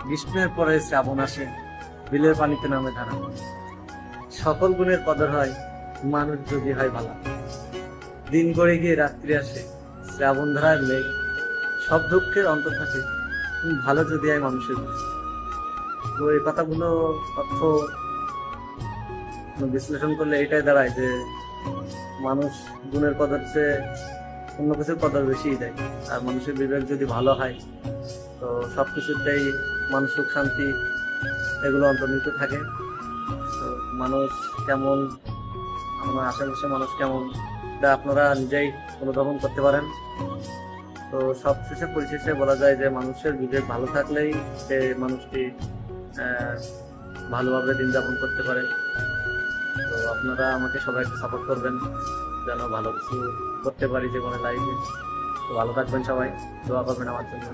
গ্রীষ্মের পরে শ্রাবণ আসে, বিলের পানিতে নামে ধারা। সকল গুণের কদর হয় মানুষ যদি হয় ভালা। দিন গড়ে গিয়ে রাত্রি আসে, শ্রাবণ ধারার মেঘ, সব দুঃখের অন্ত থাকে ভালো যদি হয় মানুষের বুঝ। তো এই কথাগুলো তথ্য বিশ্লেষণ করলে এটাই দাঁড়ায় যে মানুষ গুণের কদর চেয়ে অন্য কিছুর কদর বেশিই দেয়। আর মানুষের বিবেক যদি ভালো হয় তো সবকিছুতেই মানসিক শান্তি এগুলো অন্তর্নিহিত থাকে। তো মানুষ কেমন, আমার আশেপাশে মানুষ কেমন, এটা আপনারা নিজেই অনুধাবন করতে পারেন। তো সবশেষে পরিশেষে বলা যায় যে মানুষের বিবেক ভালো থাকলেই সে মানুষটি আহ, ভালোভাবে দিন যাপন করতে পারে। তো আপনারা আমাকে সবাই সাপোর্ট করবেন যেন ভালো কিছু করতে পারি জীবনে, লাইফে। তো ভালো থাকবেন সবাই, দোয়া করবেন আমার জন্য।